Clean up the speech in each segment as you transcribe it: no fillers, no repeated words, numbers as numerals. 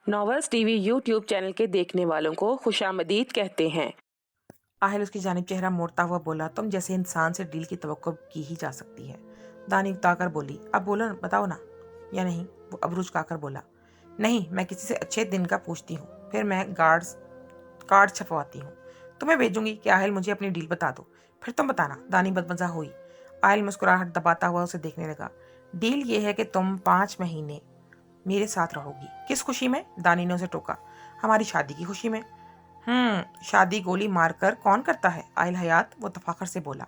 Novels TV YouTube channel के देखने वालों को खुशामदीद कहते हैं। आहिल उसकी जानिब चेहरा मोड़ता हुआ बोला, तुम जैसे इंसान से डील की तवक्को की ही जा सकती है। दानी उताकर बोली, अब बोलो बताओ ना या नहीं। वो अबरूज काकर बोला, नहीं, मैं किसी से अच्छे दिन का पूछती हूँ, फिर मैं कार्ड छपवाती हूँ, तुम्हें भेजूंगी कि आहिल मुझे अपनी डील बता दो, फिर तुम बताना। दानी बदमजा हुई। आहिल मुस्कुराहट दबाता हुआ उसे देखने लगा। डील ये है कि तुम 5 महीने मेरे साथ रहोगी। किस खुशी में? दानी ने उसे टोका। हमारी शादी की खुशी में। शादी गोली मारकर कौन करता है आहिल हयात, वो तफाखर से बोला।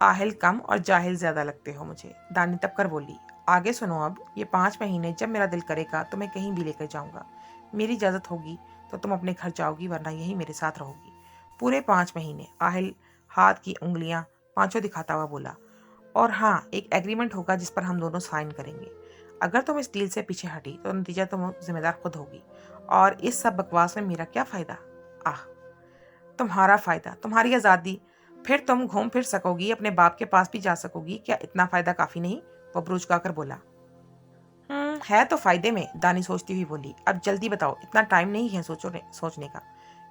आहिल कम और जाहिल ज्यादा लगते हो मुझे। दानी तब कर बोली, आगे सुनो। अब ये 5 महीने जब मेरा दिल करेगा तो मैं कहीं भी लेकर जाऊंगा। मेरी इजाजत होगी तो तुम अपने घर जाओगी, वरना यही मेरे साथ रहोगी। पूरे 5 महीने। आहिल हाथ की उंगलियां पांचों दिखाता हुआ बोला, और हाँ, एक एग्रीमेंट होगा जिस पर हम दोनों साइन करेंगे। अगर तुम इस डील से पीछे हटी तो नतीजा तुम जिम्मेदार खुद होगी, और इस सब बकवास में मेरा क्या फायदा? आह, तुम्हारा फायदा, तुम्हारी आज़ादी, फिर तुम घूम फिर सकोगी, अपने बाप के पास भी जा सकोगी। क्या इतना फायदा काफी नहीं? वो ब्रूज कर बोला। है तो फायदे में, दानी सोचती हुई बोली। अब जल्दी बताओ, इतना टाइम नहीं है सोचने का।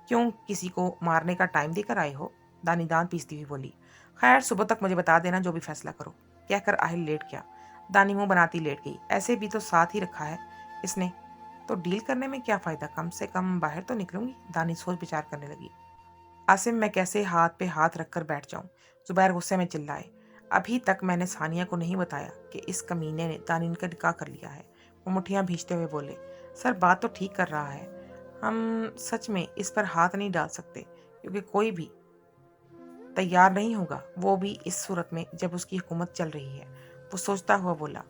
क्यों, किसी को मारने का टाइम देकर आए हो? दानी दांत पीसती हुई बोली। खैर, सुबह तक मुझे बता देना, जो भी फैसला करो, कहकर आहिल लेट गया। दानी मुंह बनाती लेट गई। ऐसे भी तो साथ ही रखा है इसने, तो डील करने में क्या फायदा? कम से कम बाहर तो निकलूंगी। दानी सोच विचार करने लगी। आसिम, मैं कैसे हाथ पे हाथ रखकर बैठ जाऊं? जुबैर गुस्से में चिल्लाए। अभी तक मैंने सानिया को नहीं बताया कि इस कमीने ने दानिन का निकाह कर लिया है। वो मुठ्ठियां भींचते हुए बोले, सर बात तो ठीक कर रहा है, हम सच में इस पर हाथ नहीं डाल सकते, क्योंकि कोई भी तैयार नहीं होगा, वो भी इस सूरत में जब उसकी हुकूमत चल रही है। वो सोचता हुआ बोला,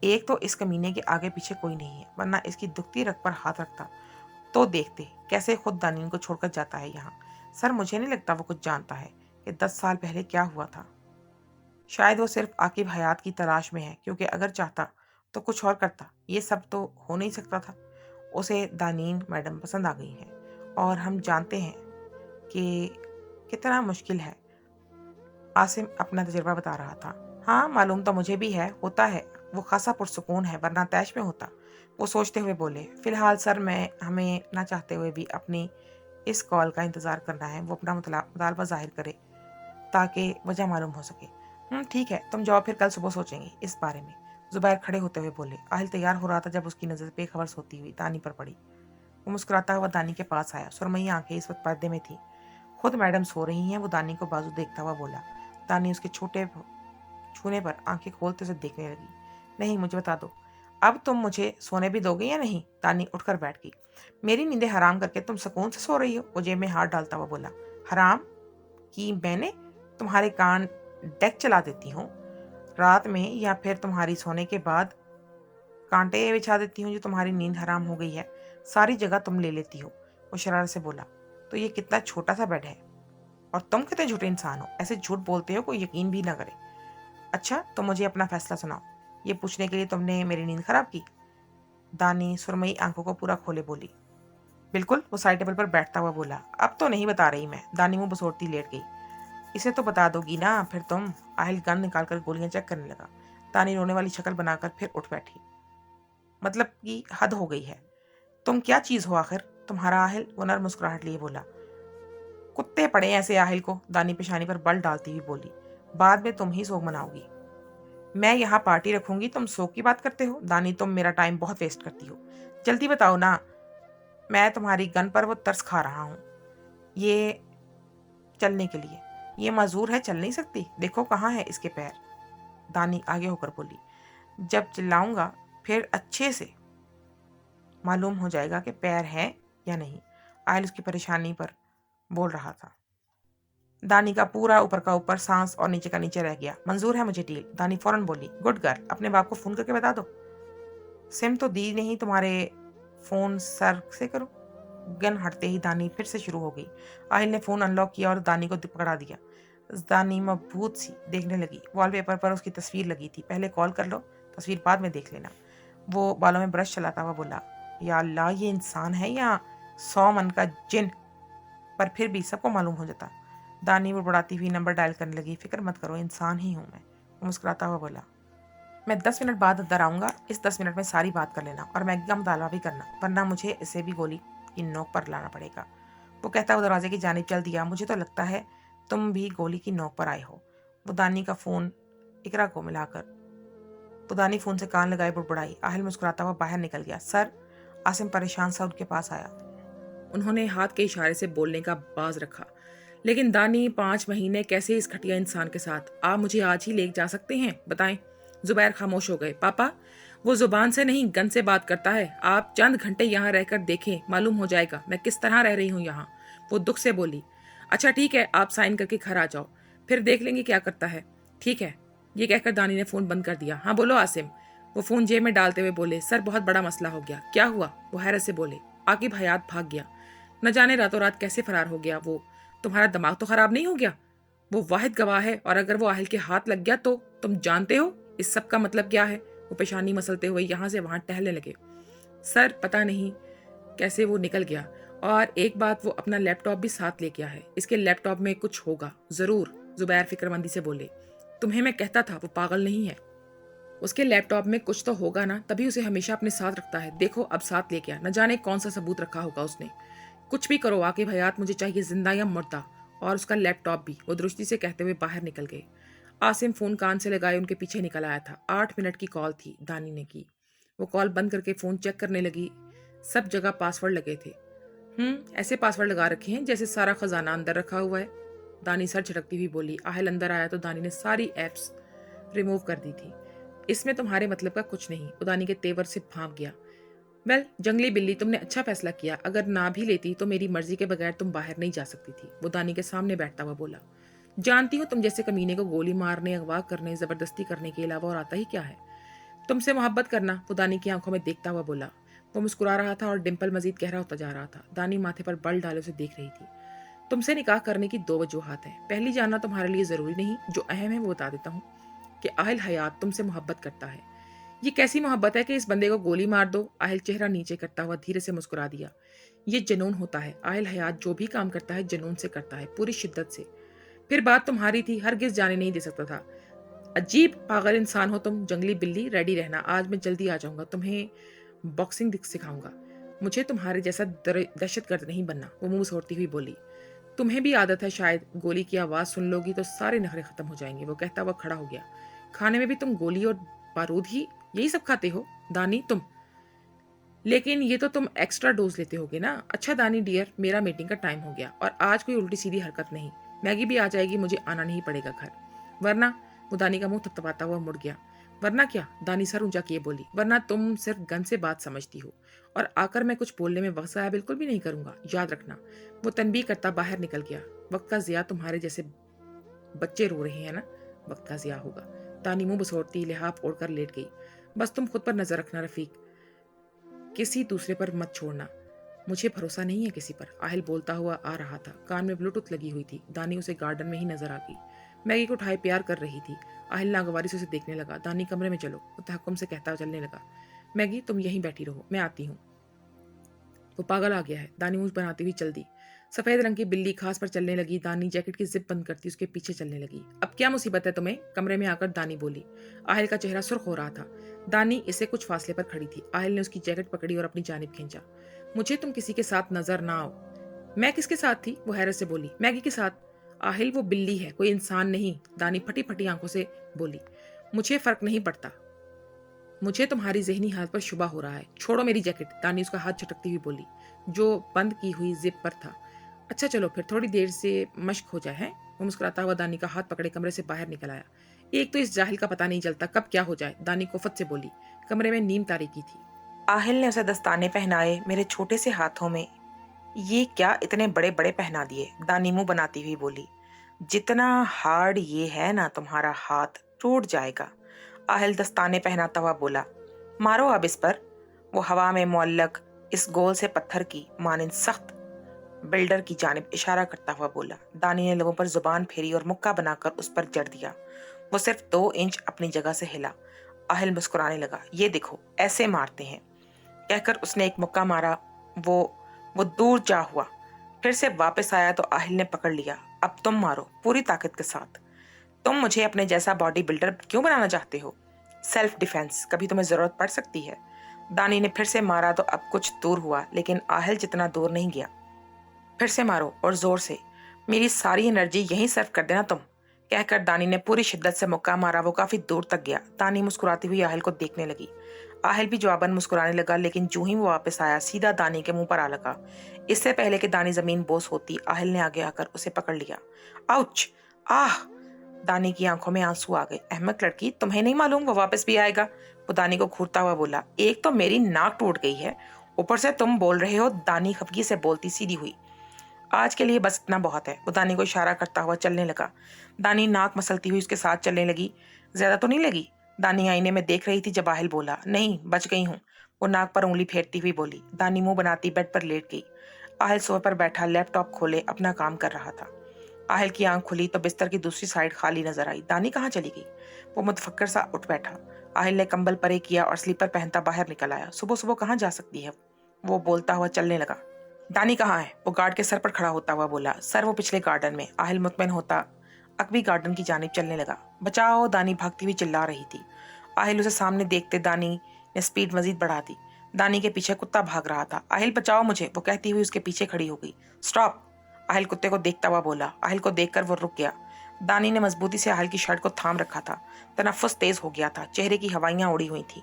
एक तो इस कमीने के आगे पीछे कोई नहीं है, वरना इसकी दुखती रग पर हाथ रखता तो देखते कैसे खुद दानिन को छोड़कर जाता है यहाँ। सर, मुझे नहीं लगता वो कुछ जानता है कि 10 साल पहले क्या हुआ था। शायद वो सिर्फ आकिब हयात की तलाश में है, क्योंकि अगर चाहता तो कुछ और करता। ये सब तो हो नहीं सकता था। उसे दानीन मैडम पसंद आ गई है, और हम जानते हैं कि कितना मुश्किल है। आसिम अपना तजुर्बा बता रहा था। हाँ, मालूम तो मुझे भी है, होता है। वो खासा पुरसुकून है, वरना तैश में होता। वो सोचते हुए बोले, फिलहाल सर, मैं हमें ना चाहते हुए भी अपनी इस कॉल का इंतज़ार करना है। वो अपना मुतालबा जाहिर करे ताकि वजह मालूम हो सके। ठीक है, तुम जाओ, फिर कल सुबह सोचेंगे इस बारे में। जुबैर खड़े होते हुए बोले। आहिल तैयार हो रहा था जब उसकी नज़र बेखबर सोती हुई दानी पर पड़ी। वो मुस्कुराता हुआ दानी के पास आया। सुरमई आंखें इस वक्त पर्दे में थी। खुद मैडम सो रही हैं। वो दानी को बाजू देखता हुआ बोला। दानी उसके छोटे छूने पर आंखें खोलते उसे देखने लगी। नहीं, मुझे बता दो, अब तुम मुझे सोने भी दोगे या नहीं? दानी उठकर बैठ गई। मेरी नींदें हराम करके तुम सुकून से सो रही हो? वो जेब में हाथ डालता हुआ बोला। हराम की मैंने? तुम्हारे कान डेक चला देती हूँ रात में, या फिर तुम्हारी सोने के बाद कांटे बिछा देती हूँ जो तुम्हारी नींद हराम हो गई है। सारी जगह तुम ले लेती हो। वो शरारत से बोला। तो ये कितना छोटा सा बेड है, और तुम कितने झूठे इंसान हो, ऐसे झूठ बोलते हो कोई यकीन भी ना करे। अच्छा, तो मुझे अपना फैसला सुनाओ। ये पूछने के लिए तुमने मेरी नींद खराब की? दानी सुरमई आंखों को पूरा खोले बोली। बिल्कुल। वो साइड टेबल पर बैठता हुआ बोला। अब तो नहीं बता रही मैं। दानी मुंह बसोड़ती लेट गई। इसे तो बता दोगी ना फिर तुम? आहिल गन निकालकर गोलियां चेक करने लगा। दानी रोने वाली शक्ल बनाकर फिर उठ बैठी। मतलब कि हद हो गई है। तुम क्या चीज हो आखिर? तुम्हारा आहिल? वो नर मुस्कुराहट लिए बोला। कुत्ते पड़े ऐसे आहिल को। दानी पेशानी पर बल डालती हुई बोली। बाद में तुम ही सोग मनाओगी। मैं यहाँ पार्टी रखूंगी, तुम शो की बात करते हो? दानी, तुम मेरा टाइम बहुत वेस्ट करती हो। जल्दी बताओ ना। मैं तुम्हारी गन पर वो तरस खा रहा हूँ, ये चलने के लिए। ये मजूर है, चल नहीं सकती। देखो कहाँ है इसके पैर। दानी आगे होकर बोली। जब चिल्लाऊंगा फिर अच्छे से मालूम हो जाएगा कि पैर हैं या नहीं। आयल उसकी परेशानी पर बोल रहा था। दानी का पूरा ऊपर का ऊपर, सांस और नीचे का नीचे रह गया। मंजूर है मुझे डील। दानी फौरन बोली। गुड गर्ल, अपने बाप को फोन करके बता दो। सिम तो दी नहीं तुम्हारे, फोन सर से करो। गन हटते ही दानी फिर से शुरू हो गई। आहिल ने फोन अनलॉक किया और दानी को पकड़ा दिया। दानी मबहूत सी देखने लगी। वॉलपेपर पर उसकी तस्वीर लगी थी। पहले कॉल कर लो, तस्वीर बाद में देख लेना। वो बालों में ब्रश चलाता हुआ बोला। या अल्लाह, ये इंसान है या 100 मन का जिन? पर फिर भी सबको मालूम हो जाता। दानी वो बढ़ाती हुई नंबर डायल करने लगी। फिक्र मत करो, इंसान ही हूँ मैं। वो मुस्कुराता हुआ बोला। मैं 10 मिनट बाद अंदर आऊँगा, इस 10 मिनट में सारी बात कर लेना और मैगी का मुतालबा भी करना, वरना मुझे इसे भी गोली की नोक पर लाना पड़ेगा। वो कहता हुआ दरवाजे की जानिब चल दिया। मुझे तो लगता है तुम भी गोली की नोक पर आए हो। बुदानी का फ़ोन इकरा को मिलाकर बुदानी फ़ोन से कान लगाए बुड़बुड़ाई। आहिल मुस्कुराता हुआ बाहर निकल गया। सर, आसिम परेशान सा उनके पास आया। उन्होंने हाथ के इशारे से बोलने का बाज रखा। लेकिन दानी, 5 महीने कैसे इस घटिया इंसान के साथ? आप मुझे आज ही ले जा सकते हैं, बताएं। जुबैर खामोश हो गए। पापा, वो जुबान से नहीं गन से बात करता है। आप चंद घंटे यहाँ रहकर देखें, मालूम हो जाएगा मैं किस तरह रह रही हूँ यहाँ। वो दुख से बोली। अच्छा ठीक है, आप साइन करके घर आ जाओ, फिर देख लेंगे क्या करता है। ठीक है, ये कहकर दानी ने फोन बंद कर दिया। हाँ बोलो आसिम। वो फोन जेब में डालते हुए बोले। सर, बहुत बड़ा मसला हो गया। क्या हुआ? वो हैरत से बोले। आकिब हयात भाग गया। न जाने रातों रात कैसे फरार हो गया वो। तुम्हारा दिमाग तो खराब नहीं हो गया? वो वाहिद गवाह है, और अगर वो आहिल के हाथ लग गया तो तुम जानते हो इस सब का मतलब क्या है। वो पेशानी मसलते हुए यहाँ से वहां टहलने लगे। सर, पता नहीं कैसे वो निकल गया, और एक बात, वो अपना लैपटॉप भी साथ ले गया है। इसके लैपटॉप में कुछ होगा जरूर। जुबैर फिक्रमंदी से बोले। तुम्हें मैं कहता था वो पागल नहीं है। उसके लैपटॉप में कुछ तो होगा ना, तभी उसे हमेशा अपने साथ रखता है। देखो अब साथ ले गया, न जाने कौन सा सबूत रखा होगा उसने। कुछ भी करो आकिब हयात, मुझे चाहिए जिंदा या मुर्दा, और उसका लैपटॉप भी। वो दृष्टि से कहते हुए बाहर निकल गए। आसिम फोन कान से लगाए उनके पीछे निकल आया था। 8 मिनट की कॉल थी, दानी ने की। वो कॉल बंद करके फोन चेक करने लगी। सब जगह पासवर्ड लगे थे। ऐसे पासवर्ड लगा रखे हैं जैसे सारा खजाना अंदर रखा हुआ है। दानी सर झटकती हुई बोली। आहिल अंदर आया तो दानी ने सारी एप्स रिमूव कर दी थी। इसमें तुम्हारे मतलब का कुछ नहीं। वो दानी के तेवर से भाग गया। वेल, जंगली बिल्ली, तुमने अच्छा फैसला किया। अगर ना भी लेती तो मेरी मर्जी के बगैर तुम बाहर नहीं जा सकती थी। वो दानी के सामने बैठता हुआ बोला। जानती हो तुम जैसे कमीने को गोली मारने, अगवा करने, जबरदस्ती करने के अलावा और आता ही क्या है। तुमसे मोहब्बत करना। वो दानी की आंखों में देखता हुआ बोला। वो मुस्कुरा रहा था और डिम्पल मजीद गहरा होता जा रहा था। दानी माथे पर बल डाले उसे देख रही थी। तुमसे निकाह करने की 2 वजूहात हैं। पहली जानना तुम्हारे लिए जरूरी नहीं, जो अहम है वो बता देता हूँ, कि आहिल हयात तुमसे मोहब्बत करता है। ये कैसी मोहब्बत है कि इस बंदे को गोली मार दो। आहिल चेहरा नीचे करता हुआ धीरे से मुस्कुरा दिया। ये जुनून होता है। आहिल हयात जो भी काम करता है जुनून से करता है, पूरी शिद्दत से। फिर बात तुम्हारी थी, हरगिज जाने नहीं दे सकता था। अजीब पागल इंसान हो तुम, जंगली बिल्ली। रेडी रहना, आज मैं जल्दी आ जाऊंगा, तुम्हें बॉक्सिंग सिखाऊंगा। मुझे तुम्हारे जैसा दहशतगर्द नहीं बनना। वो मुंह सोड़ती हुई बोली। तुम्हें भी आदत है शायद, गोली की आवाज सुन लोगी तो सारे नखरे खत्म हो जाएंगे। वो कहता हुआ खड़ा हो गया। खाने में भी तुम गोली और बारूद ही यही सब खाते हो दानी तुम? लेकिन ये तो तुम एक्स्ट्रा डोज लेते होगे ना। अच्छा दानी डियर, मेरा मीटिंग का टाइम हो गया, और आज कोई उल्टी सीधी हरकत नहीं। मैगी भी आ जाएगी, मुझे आना नहीं पड़ेगा घर। वरना? वो दानी का मुंह थपथपाता हुआ मुड़ गया। वरना क्या? दानी सर ऊंचा किए बोली। वरना तुम सिर्फ गन से बात समझती हो, और आकर मैं कुछ बोलने में वक्त ज़ाया बिल्कुल भी नहीं करूंगा, याद रखना। वो तनबीह करता बाहर निकल गया। वक्त का ज़िया तुम्हारे जैसे बच्चे रो रहे हैं ना, वक्त का ज़िया होगा। दानी मुंह बसोड़ती लिहाफ ओढ़कर लेट गई। बस तुम खुद पर नजर रखना रफीक, किसी दूसरे पर मत छोड़ना। मुझे भरोसा नहीं है किसी पर। आहिल बोलता हुआ आ रहा था। कान में ब्लूटूथ लगी हुई थी। दानी उसे गार्डन में ही नजर आ गई। मैगी को उठाए प्यार कर रही थी। आहिल नागवारी से उसे देखने लगा। दानी कमरे में चलो, वो तहक्कुम से कहता चलने लगा। मैगी तुम यहीं बैठी रहो, मैं आती हूँ। वो पागल आ गया है। दानी मुंह बनाती हुई चल दी। सफेद रंग की बिल्ली घास पर चलने लगी। दानी जैकेट की जिप बंद करती उसके पीछे चलने लगी। अब क्या मुसीबत है तुम्हें? कमरे में आकर दानी बोली। आहिल का चेहरा सुर्ख हो रहा था। दानी इसे कुछ फासले पर खड़ी थी। आहिल ने उसकी जैकेट पकड़ी और अपनी जानिब खींचा। मुझे तुम किसी के साथ नजर ना आओ। मैं किसके साथ थी? वो हैरत से बोली। मैगी के साथ। आहिल, वो बिल्ली है, कोई इंसान नहीं। दानी फटी फटी आंखों से बोली। मुझे फर्क नहीं पड़ता, मुझे तुम्हारी जहनी हालत पर शुबा हो रहा है। छोड़ो मेरी जैकेट। दानी उसका हाथ झटकती हुई बोली, जो बंद की हुई जिप पर था। अच्छा चलो फिर थोड़ी देर से मश्क हो जाए। है? वो मुस्कुराता हुआ दानी का हाथ पकड़े कमरे से बाहर निकल आया। एक तो इस जाहिल का पता नहीं चलता कब क्या हो जाए। दानी कोफत से बोली। कमरे में नीम तारीकी थी। आहिल ने उसे दस्ताने पहनाए। मेरे छोटे से हाथों में ये क्या इतने बड़े बड़े पहना दिए? दानी मुंह बनाती हुई बोली। जितना हार्ड ये है ना, तुम्हारा हाथ टूट जाएगा। आहिल दस्ताने पहनाता हुआ बोला। मारो अब इस पर। वो हवा में मुअल्लक इस गोल से पत्थर की मानिंद सख्त बिल्डर की जानिब इशारा करता हुआ बोला। दानी ने लबों पर जुबान फेरी और मुक्का बनाकर उस पर जड़ दिया। वो सिर्फ 2 इंच अपनी जगह से हिला। आहिल मुस्कुराने लगा। ये देखो, ऐसे मारते हैं, कहकर उसने एक मुक्का मारा। वो दूर जा हुआ। फिर से वापस आया तो आहिल ने पकड़ लिया। अब तुम मारो पूरी ताकत के साथ। तुम मुझे अपने जैसा बॉडी बिल्डर क्यों बनाना चाहते हो? सेल्फ डिफेंस कभी तुम्हें ज़रूरत पड़ सकती है। दानी ने फिर से मारा तो अब कुछ दूर हुआ, लेकिन आहिल जितना दूर नहीं गया। फिर से मारो और ज़ोर से, मेरी सारी एनर्जी यहीं सर्व कर देना तुम, कहकर दानी ने पूरी शिद्दत से मुक्का मारा। वो काफ़ी दूर तक गया। दानी मुस्कुराती हुई आहिल को देखने लगी। आहिल भी जवाबन मुस्कुराने लगा, लेकिन जूं ही वो वापस आया सीधा दानी के मुंह पर आ लगा। इससे पहले कि दानी ज़मीन बोस होती, आहिल ने आगे आकर उसे पकड़ लिया। आउच! आह! दानी की आंखों में आंसू आ गए। अहमक लड़की, तुम्हें नहीं मालूम वो वापस भी आएगा? वो दानी को घूरता हुआ बोला। एक तो मेरी नाक टूट गई है, ऊपर से तुम बोल रहे हो। दानी खफगी से बोलती सीधी हुई। आज के लिए बस इतना बहुत है। वो दानी को इशारा करता हुआ चलने लगा। दानी नाक मसलती हुई उसके साथ चलने लगी। ज्यादा तो नहीं लगी? दानी आईने में देख रही थी जब आहिल बोला। नहीं, बच गई हूँ। वो नाक पर उंगली फेरती हुई बोली। दानी मुंह बनाती बेड पर लेट गई। आहिल सोफे पर बैठा लैपटॉप खोले अपना काम कर रहा था। आहिल की आंख खुली तो बिस्तर की दूसरी साइड खाली नजर आई। दानी कहाँ चली गई? वो मुतफक्कर सा उठ बैठा। आहिल ने कंबल परे किया और स्लीपर पहनता बाहर निकल आया। सुबह सुबह कहाँ जा सकती है? वो बोलता हुआ चलने लगा। दानी कहाँ है? वो गार्ड के सर पर खड़ा होता हुआ बोला। सर, वो पिछले गार्डन में। आहिल मुतमईन होता अकबी गार्डन की जानिब चलने लगा। बचाओ! दानी भागती हुई चिल्ला रही थी। आहिल उसे सामने देखते दानी ने स्पीड मजीद बढ़ा दी। दानी के पीछे कुत्ता भाग रहा था। आहिल, बचाओ मुझे! वो कहती हुई उसके पीछे खड़ी हो गई। स्टॉप! आहिल कुत्ते को देखता हुआ बोला। आहिल को देखकर वो रुक गया। दानी ने मजबूती से आहिल की शर्ट को थाम रखा था। तनफ्फुस तेज हो गया था। चेहरे की हवाइयां उड़ी हुई थी।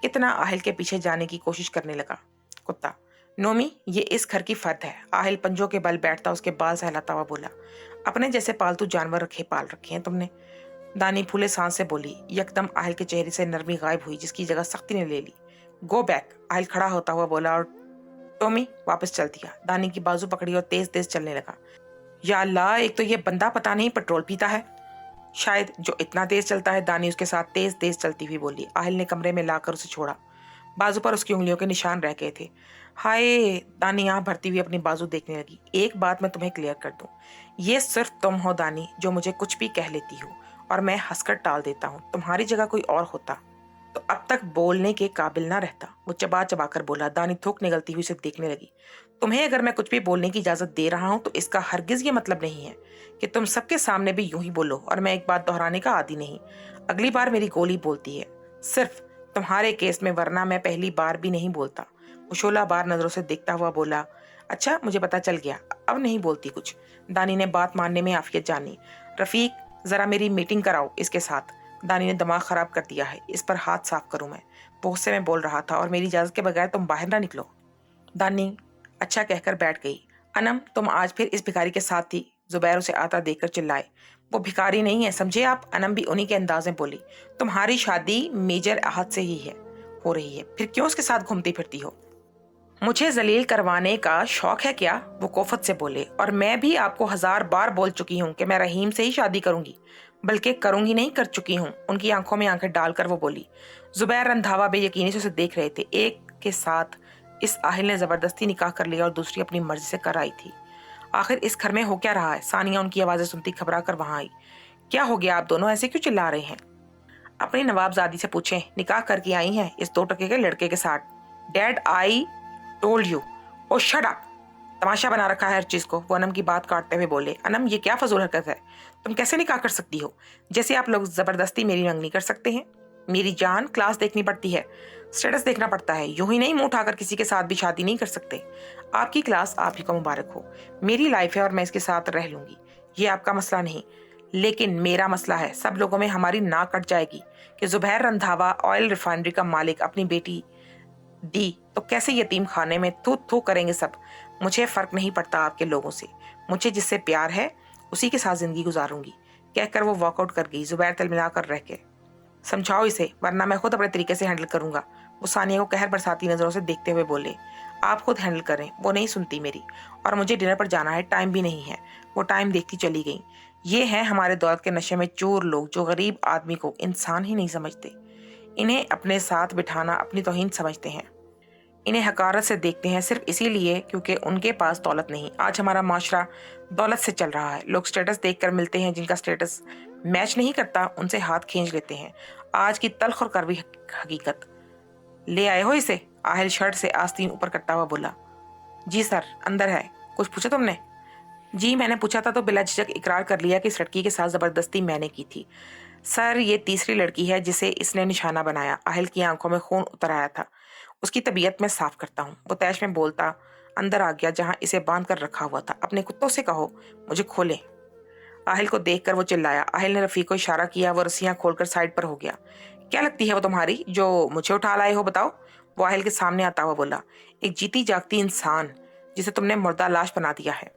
कितना आहिल के पीछे जाने की कोशिश करने लगा। कुत्ता, नोमी, ये इस घर की फर्द है। आहिल पंजों के बल बैठता उसके बाल सहलाता हुआ बोला। अपने जैसे पालतू जानवर पाल रखे हैं तुमने। दानी फूले सांस से बोली। यकदम आहिल के चेहरे से नरमी गायब हुई, जिसकी जगह सख्ती ने ले ली। Go back! आहिल खड़ा होता हुआ बोला और टॉमी वापस चल दिया। दानी की बाजू पकड़ी और तेज तेज चलने लगा। या अल्लाह, एक तो ये बंदा पता नहीं पेट्रोल पीता है शायद, जो इतना तेज चलता है। दानी उसके साथ तेज तेज चलती हुई बोली। आहिल ने कमरे में लाकर उसे छोड़ा। बाजू पर उसकी उंगलियों के निशान रह गए थे। हाय! दानी यहाँ भरती हुई अपनी बाजू देखने लगी। एक बात मैं तुम्हें क्लियर कर दूं, ये सिर्फ तुम हो दानी जो मुझे कुछ भी कह लेती हो और मैं हंसकर टाल देता हूँ। तुम्हारी जगह कोई और होता तो अब तक बोलने के काबिल ना रहता। वो चबा चबा कर बोला। दानी थूक निगलती हुई उसे देखने लगी। तुम्हें अगर मैं कुछ भी बोलने की इजाजत दे रहा हूं तो इसका हरगिज ये मतलब नहीं है कि तुम सबके सामने भी यूं ही बोलो। और मैं एक बात दोहराने का आदी नहीं। अगली बार मेरी गोली बोलती है, सिर्फ तुम्हारे केस में, वरना मैं पहली बार भी नहीं बोलता। वो शोला बार नजरों से देखता हुआ बोला। अच्छा, मुझे पता चल गया, अब नहीं बोलती कुछ। दानी ने बात मानने में आफियत जानी। रफीक, जरा मेरी मीटिंग कराओ इसके साथ। दानी ने दिमाग खराब कर दिया है, इस पर हाथ साफ करूं मैं? वो गुस्से में बोल रहा था। और मेरी इजाजत के बगैर तुम बाहर ना निकलो। दानी अच्छा कहकर बैठ गई। अनम, तुम आज फिर इस भिखारी के साथ थी? जुबैर उसे आता देखकर चिल्लाए। वो भिखारी नहीं है, समझे आप? अनम भी उन्हीं के अंदाज में बोली। तुम्हारी शादी मेजर आहद से ही हो रही है, फिर क्यों उसके साथ घूमती फिरती हो? मुझे जलील करवाने का शौक है क्या? वो कोफत से बोले। और मैं भी आपको 1000 बार बोल चुकी हूँ कि मैं रहीम से ही शादी करूंगी, बल्कि करूंगी नहीं, कर चुकी हूँ। उनकी आंखों में आंखें डालकर वो बोली। जुबैर रंधावा बेयकीनी से उसे देख रहे थे। एक के साथ इस आहिल ने जबरदस्ती निकाह कर लिया और दूसरी अपनी मर्जी से कर आई थी। आखिर इस घर में हो क्या रहा है? सानिया उनकी आवाजें सुनती घबरा कर वहां आई। क्या हो गया? आप दोनों ऐसे क्यों चिल्ला रहे हैं? अपनी नवाबजादी से पूछें, निकाह करके आई हैं इस 2 टके के लड़के के साथ। Dad, I told you. Oh shut up! तमाशा बना रखा है हर चीज को। वो अनम की बात काटते हुए बोले। अनम, ये क्या फजूल हरकत है? तुम कैसे निकाह कर सकती हो? जैसे आप लोग जबरदस्ती मेरी मंगनी कर सकते हैं। मेरी जान, क्लास देखनी पड़ती है, स्टेटस देखना पड़ता है। यूं ही नहीं मुंह उठाकर किसी के साथ भी शादी नहीं कर सकते। आपकी क्लास आप ही को मुबारक हो। मेरी लाइफ है और मैं इसके साथ रह लूंगी। ये आपका मसला नहीं, लेकिन मेरा मसला है। सब लोगों में हमारी नाक कट जाएगी कि जुबैर रंधावा ऑयल रिफाइनरी का मालिक अपनी बेटी दी तो कैसे यतीम खाने में थू थू करेंगे सब। मुझे फर्क नहीं पड़ता आपके लोगों से। मुझे जिससे प्यार है उसी के साथ जिंदगी गुजारूंगी, कहकर वो वॉकआउट कर गई। जुबैर तिलमिलाकर रह के। समझाओ इसे, वरना मैं खुद अपने तरीके से हैंडल करूंगा। वो सानिया को कहर बरसाती नजरों से देखते हुए बोले। आप खुद हैंडल करें, वो नहीं सुनती मेरी। और मुझे डिनर पर जाना है, टाइम भी नहीं है। वो टाइम देखती चली गई। ये हैं हमारे दौलत के नशे में चोर लोग जो गरीब आदमी को इंसान ही नहीं समझते। इन्हें अपने साथ बिठाना अपनी तौहीन समझते हैं। इन्हें हकारत से देखते हैं सिर्फ इसीलिए क्योंकि उनके पास दौलत नहीं। आज हमारा माशरा दौलत से चल रहा है। लोग स्टेटस देखकर मिलते हैं, जिनका स्टेटस मैच नहीं करता उनसे हाथ खींच लेते हैं। आज की तल्ख और कड़वी हकीकत। ले आए हो इसे? आहिल शर्ट से आस्तीन ऊपर करता हुआ बोला। जी सर, अंदर है। कुछ पूछा तुमने? जी, मैंने पूछा था तो बिला झिझक इकरार कर लिया कि इस लड़की के साथ जबरदस्ती मैंने की थी। सर, ये तीसरी लड़की है जिसे इसने निशाना बनाया। आहिल की आंखों में खून उतर आया था। उसकी तबीयत मैं साफ करता हूँ। वो तैश में बोलता अंदर आ गया जहाँ इसे बांध कर रखा हुआ था। अपने कुत्तों से कहो मुझे खोले। आहिल को देखकर वो चिल्लाया। आहिल ने रफ़ीक को इशारा किया। वो रस्सियाँ खोलकर साइड पर हो गया। क्या लगती है वो तुम्हारी जो मुझे उठा लाए हो, बताओ? वो आहिल के सामने आता हुआ बोला। एक जीती जागती इंसान जिसे तुमने मुर्दा लाश बना दिया है।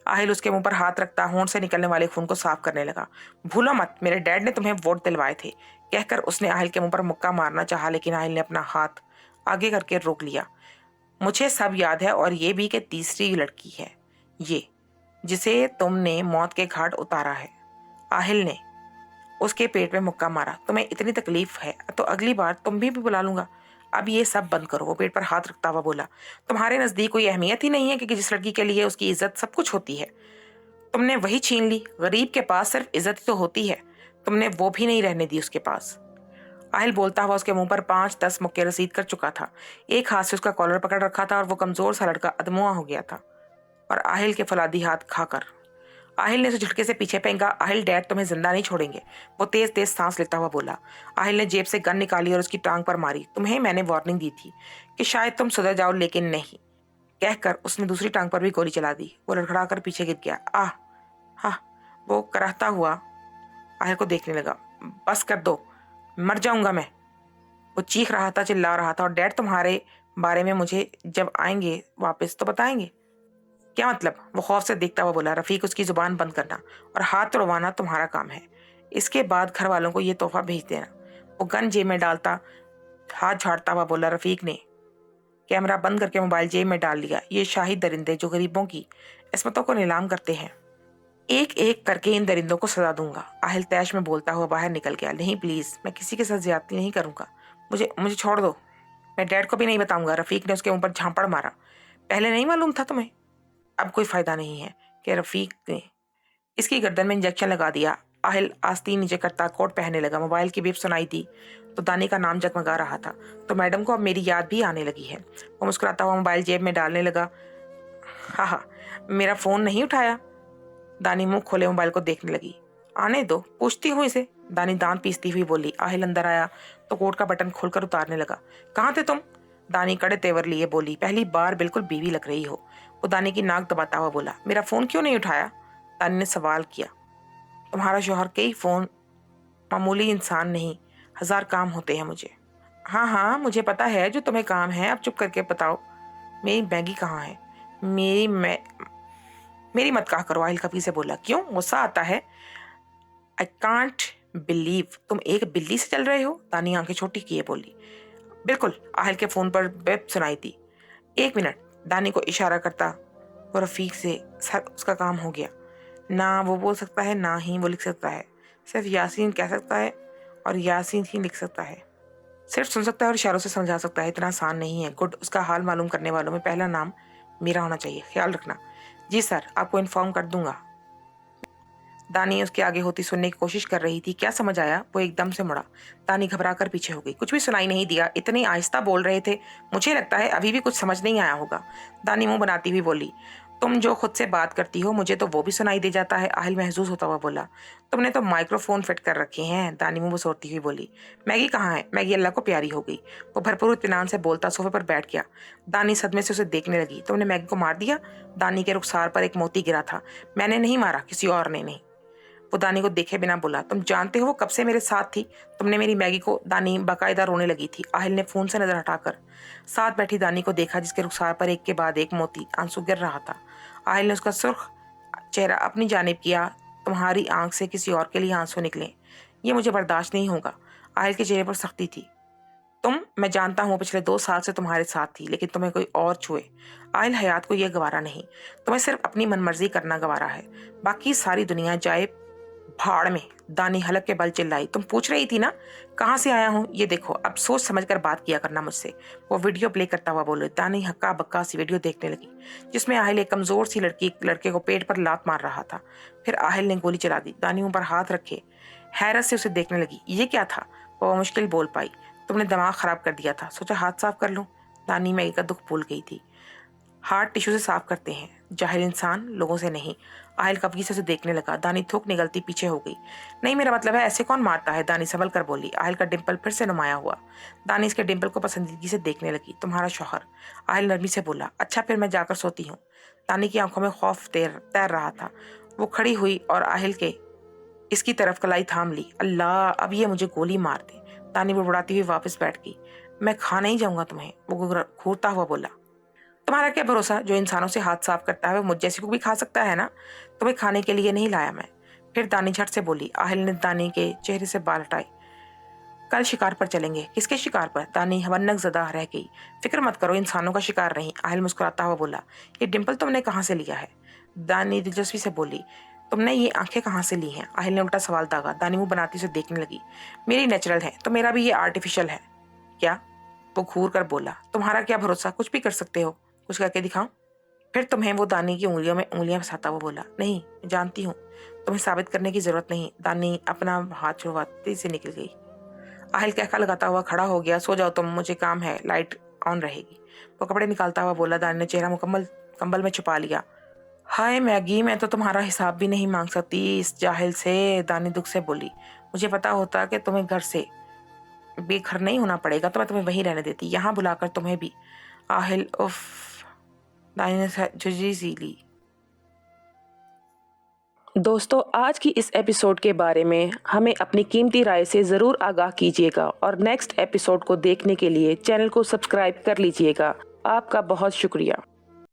आहिल उसके मुंह पर हाथ रखता होंठ से निकलने वाले खून को साफ करने लगा। भूलो मत, मेरे डैड ने तुम्हें वोट दिलवाए थे, कहकर उसने आहिल के मुंह पर मुक्का मारना चाहा, लेकिन आहिल ने अपना हाथ आगे करके रोक लिया। मुझे सब याद है, और ये भी कि तीसरी लड़की है ये जिसे तुमने मौत के घाट उतारा है। आहिल ने उसके पेट में मुक्का मारा। तुम्हें इतनी तकलीफ है तो अगली बार तुम भी बुला लूंगा। अब ये सब बंद करो। वो पेट पर हाथ रखता हुआ बोला। तुम्हारे नजदीक कोई अहमियत ही नहीं है कि जिस लड़की के लिए उसकी इज्जत सब कुछ होती है तुमने वही छीन ली। गरीब के पास सिर्फ इज्जत ही तो होती है, तुमने वो भी नहीं रहने दी उसके पास। आहिल बोलता हुआ उसके मुंह पर 5-10 मुक्के रसीद कर चुका था। एक हाथ से उसका कॉलर पकड़ रखा था और वो कमजोर सा लड़का अधमुआ हो गया था और आहिल के फौलादी हाथ खाकर आहिल ने उसे झटके से पीछे फेंका। आहिल, डैड तुम्हें जिंदा नहीं छोड़ेंगे। वो तेज तेज सांस लेता हुआ बोला। आहिल ने जेब से गन निकाली और उसकी टांग पर मारी। तुम्हें मैंने वार्निंग दी थी कि शायद तुम सुधर जाओ, लेकिन नहीं, कहकर उसने दूसरी टांग पर भी गोली चला दी। वो लड़खड़ा कर पीछे गिर गया। हाँ, वो कराहता हुआ आहिल को देखने लगा। बस कर दो, मर जाऊंगा मैं। वो चीख रहा था, चिल्ला रहा था। और डैड तुम्हारे बारे में मुझे जब आएंगे वापस तो बताएंगे। क्या मतलब? वो खौफ से देखता हुआ बोला। रफ़ीक, उसकी जुबान बंद करना और हाथ तोड़वाना तुम्हारा काम है। इसके बाद घर वालों को ये तोहफा भेज देना। वो गन जेब में डालता हाथ झाड़ता हुआ बोला। रफ़ीक ने कैमरा बंद करके मोबाइल जेब में डाल लिया। ये शाही दरिंदे जो गरीबों की इसमतों को नीलाम करते हैं, एक एक करके इन दरिंदों को सजा दूंगा। आहिल तैश में बोलता हुआ बाहर निकल गया। नहीं प्लीज़, मैं किसी के साथ ज्यादती नहीं करूँगा। मुझे छोड़ दो। मैं डैड को भी नहीं बताऊंगा। रफ़ीक ने उसके ऊपर झांपड़ मारा। पहले नहीं मालूम था तुम्हें? अब कोई फायदा नहीं है कि रफ़ीक ने इसकी गर्दन में इंजेक्शन लगा दिया। आहिल आस्तीन नीचे करता कोट पहनने लगा। मोबाइल की बीप सुनाई दी तो दानी का नाम जगमगा रहा था। तो मैडम को अब मेरी याद भी आने लगी है। वो मुस्कुराता हुआ मोबाइल जेब में डालने लगा। हाँ, मेरा फ़ोन नहीं उठाया। दानी मुंह खोले मोबाइल को देखने लगी। आने दो, पूछती हूँ इसे, दानी दांत पीसती हुई बोली। आहिल अंदर आया तो कोट का बटन खोलकर उतारने लगा। कहाँ थे तुम? दानी कड़े तेवर लिए बोली। पहली बार बिल्कुल बीवी लग रही हो। वो दानी की नाक दबाता हुआ बोला। मेरा फ़ोन क्यों नहीं उठाया? दानी ने सवाल किया। तुम्हारा शौहर कई फ़ोन, मामूली इंसान नहीं, 1000 काम होते हैं मुझे। हाँ, मुझे पता है जो तुम्हें काम है। अब चुप करके बताओ, मेरी मैगी कहाँ है? मेरी मत कहा करो, आहिल खफी से बोला। क्यों गुस्सा आता है? आई कांट बिलीव तुम एक बिल्ली से चल रहे हो। दानी आंखें छोटी किए बोली। बिल्कुल। आहिल के फ़ोन पर बेप सुनाई दी। 1 मिनट, दानी को इशारा करता वो रफ़ीक से। सर, उसका काम हो गया। ना वो बोल सकता है, ना ही वो लिख सकता है। सिर्फ यासीन कह सकता है और यासीन ही लिख सकता है। सिर्फ सुन सकता है और इशारों से समझा सकता है। इतना आसान नहीं है। गुड। उसका हाल मालूम करने वालों में पहला नाम मेरा होना चाहिए, ख्याल रखना। जी सर, आपको इन्फॉर्म कर दूंगा। दानी उसके आगे होती सुनने की कोशिश कर रही थी। क्या समझ आया? वो एकदम से मुड़ा। दानी घबरा कर पीछे हो गई। कुछ भी सुनाई नहीं दिया। इतनी आहिस्ता बोल रहे थे, मुझे लगता है अभी भी कुछ समझ नहीं आया होगा। दानी मुंह बनाती हुई बोली। तुम जो खुद से बात करती हो मुझे तो वो भी सुनाई दे जाता है। आहिल महसूस होता हुआ बोला। तुमने तो माइक्रोफोन फिट कर रखे हैं। दानी मुंह बसोरती हुई बोली। मैगी कहाँ है? मैगी अल्लाह को प्यारी हो गई। वो भरपूर इत्मीनान से बोलता सोफे पर बैठ गया। दानी सदमे से उसे देखने लगी। तुमने मैगी को मार दिया? दानी के रुखसार पर एक मोती गिरा था। मैंने नहीं मारा, किसी और ने नहीं। वो दानी को देखे बिना बोला। तुम जानते हो वो कब से मेरे साथ थी? तुमने मेरी मैगी को। दानी बाकायदा रोने लगी थी। आहिल ने फोन से नजर हटाकर साथ बैठी दानी को देखा, जिसके रुखसार पर एक के बाद एक मोती आंसू गिर रहा था। आहिल ने उसका सुर्ख चेहरा अपनी जानिब किया। तुम्हारी आंख से किसी और के लिए आंसू निकले, ये मुझे बर्दाश्त नहीं होगा। आहिल के चेहरे पर सख्ती थी। मैं जानता हूँ पिछले 2 साल से तुम्हारे साथ थी, लेकिन तुम्हें कोई और छुए। आहिल, हयात को यह गवारा नहीं। तुम्हें सिर्फ अपनी मनमर्जी करना गवारा है, बाकी सारी दुनिया जाए भाड़ में। दानी हलक के बल चिल्लाई। तुम पूछ रही थी ना कहाँ से आया हूँ? ये देखो, अब सोच समझ कर बात किया करना मुझसे। वो वीडियो प्ले करता हुआ बोले। दानी हक्का बक्का सी वीडियो देखने लगी, जिसमें आहिल एक कमजोर सी लड़के को पेट पर लात मार रहा था। फिर आहिल ने गोली चला दी। दानी मुंह पर हाथ रखे हैरत से उसे देखने लगी। ये क्या था? वो मुश्किल बोल पाई। तुमने दिमाग खराब कर दिया था, सोचा हाथ साफ कर लूं। दानी मैगी का दुख भूल गई थी। हार्ट टिश्यू से साफ करते हैं। जाहिल इंसान, लोगों से नहीं। आहिल कब्ज़े से देखने लगा। दानी थूक निगलती पीछे हो गई। नहीं, मेरा मतलब है ऐसे कौन मारता है? दानी संभल कर बोली। आहिल का डिम्पल फिर से नुमाया हुआ। दानी इसके डिम्पल को पसंदीदगी से देखने लगी। तुम्हारा शौहर, आहिल नरमी से बोला। अच्छा, फिर मैं जाकर सोती हूँ। दानी की आंखों में खौफ तैर रहा था। वो खड़ी हुई और आहिल के इसकी तरफ कलाई थाम ली। अल्लाह, अब ये मुझे गोली मार दे। दानी बुड़बुड़ाती हुई वापस बैठ गई। मैं खा नहीं जाऊंगा तुम्हें, वो घूरता हुआ बोला। तुम्हारा क्या भरोसा, जो इंसानों से हाथ साफ करता है वो मुझ जैसी को भी खा सकता है ना। तुम्हें खाने के लिए नहीं लाया मैं। फिर दानी झट से बोली। आहिल ने दानी के चेहरे से बाल हटाए। कल शिकार पर चलेंगे। किसके शिकार पर? दानी हवन्नक ज़दा रह गई। फिक्र मत करो, इंसानों का शिकार नहीं। आहिल मुस्कुराता हुआ बोला। ये डिम्पल तुमने कहाँ से लिया है? दानी दिलचस्पी से बोली। तुमने ये आंखें कहाँ से ली हैं? आहिल ने उल्टा सवाल दागा। दानी मुंह बनाती उसे देखने लगी। मेरी नेचुरल है तो मेरा भी ये आर्टिफिशियल है क्या? वो घूर कर बोला। तुम्हारा क्या भरोसा, कुछ भी कर सकते हो। कुछ करके दिखाओ। फिर तुम्हें, वो दानी की उंगलियों में उंगलियां फंसाता हुआ बोला। नहीं, जानती हूँ, तुम्हें साबित करने की जरूरत नहीं। दानी अपना हाथ छुड़वाती से निकल गई। आहिल कहका लगाता हुआ खड़ा हो गया। सो जाओ तुम, मुझे काम है, लाइट ऑन रहेगी। वो कपड़े निकालता हुआ बोला। दानी ने चेहरा मुकम्मल कंबल में छुपा लिया। हाय मैगी, मैं तो तुम्हारा हिसाब भी नहीं मांग सकती इस जाहिल से। दानी दुख से बोली। मुझे पता होता कि तुम्हें घर से बेघर नहीं होना पड़ेगा तो मैं तुम्हें वहीं रहने देती, यहाँ बुलाकर तुम्हें भी। आहिल, उफ। दानी ने झुर्री सी ली। दोस्तों, आज की इस एपिसोड के बारे में हमें अपनी कीमती राय से ज़रूर आगाह कीजिएगा और नेक्स्ट एपिसोड को देखने के लिए चैनल को सब्सक्राइब कर लीजिएगा। आपका बहुत शुक्रिया।